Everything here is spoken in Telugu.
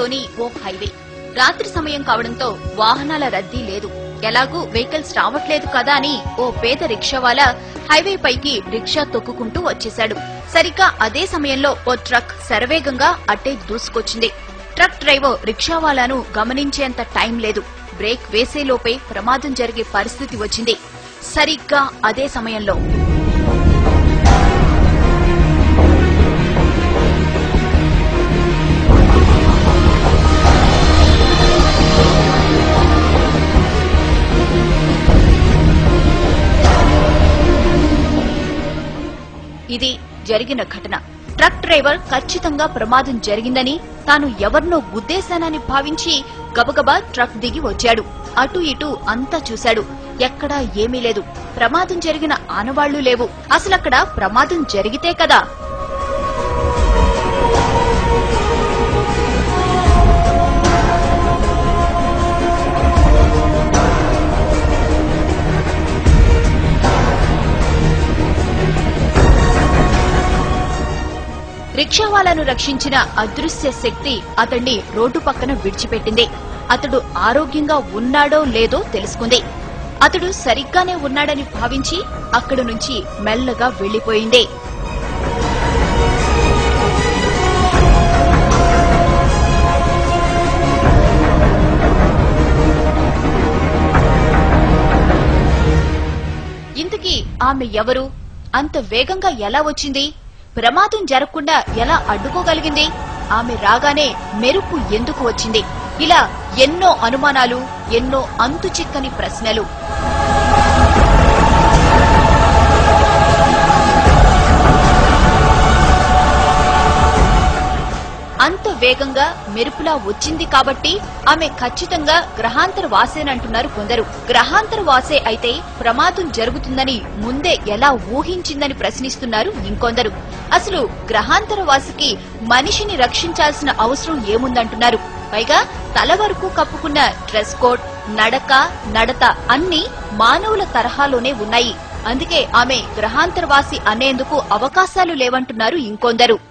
నగరంలోని ఓ హైవే. రాత్రి సమయం కావడంతో వాహనాల రద్దీ లేదు. ఎలాగూ వెహికల్స్ రావట్లేదు కదా అని ఓ పేద రిక్షావాలా హైవే పైకి రిక్షా తొక్కుకుంటూ వచ్చేశాడు. సరిగ్గా అదే సమయంలో ఓ ట్రక్ శరవేగంగా అట్టే దూసుకొచ్చింది. ట్రక్ డ్రైవర్ రిక్షావాలాను గమనించేంత టైం లేదు. బ్రేక్ వేసేలోపే ప్రమాదం జరిగే పరిస్థితి వచ్చింది. సరిగ్గా అదే సమయంలో ఇది జరిగిన ఘటన. ట్రక్ డ్రైవర్ ఖచ్చితంగా ప్రమాదం జరిగిందని, తాను ఎవరినో గుద్దేశానని భావించి గబగబా ట్రక్ దిగి వచ్చాడు. అటు ఇటు అంతా చూశాడు. ఎక్కడా ఏమీ లేదు. ప్రమాదం జరిగిన ఆనవాళ్లు లేవు. అసలక్కడ ప్రమాదం జరిగితే కదా. రిక్షావాలాను రక్షించిన అదృశ్య శక్తి అతన్ని రోడ్డు పక్కన విడిచిపెట్టింది. అతడు ఆరోగ్యంగా ఉన్నాడో లేదో తెలుసుకుంది. అతడు సరిగ్గానే ఉన్నాడని భావించి అక్కడి నుంచి మెల్లగా వెళ్లిపోయింది. ఇంతకీ ఆమె ఎవరు? అంత వేగంగా ఎలా వచ్చింది? ప్రమాదం జరగకుండా ఎలా అడ్డుకోగలిగింది? ఆమె రాగానే మెరుపు ఎందుకు వచ్చింది? ఇలా ఎన్నో అనుమానాలు, ఎన్నో అంతుచిక్కని ప్రశ్నలు. అంత వేగంగా మెరుపులా వచ్చింది కాబట్టి ఆమె ఖచ్చితంగా గ్రహాంతర వాసేనంటున్నారు కొందరు. గ్రహాంతర వాసే అయితే ప్రమాదం జరుగుతుందని ముందే ఎలా ఊహించిందని ప్రశ్నిస్తున్నారు ఇంకొందరు. అసలు గ్రహాంతర వాసికి మనిషిని రక్షించాల్సిన అవసరం ఏముందంటున్నారు. పైగా తల వరకు కప్పుకున్న డ్రెస్ కోడ్, నడక, నడత అన్నీ మానవుల తరహాలోనే ఉన్నాయి. అందుకే ఆమె గ్రహాంతరవాసి అనేందుకు అవకాశాలు లేవంటున్నారు ఇంకొందరు.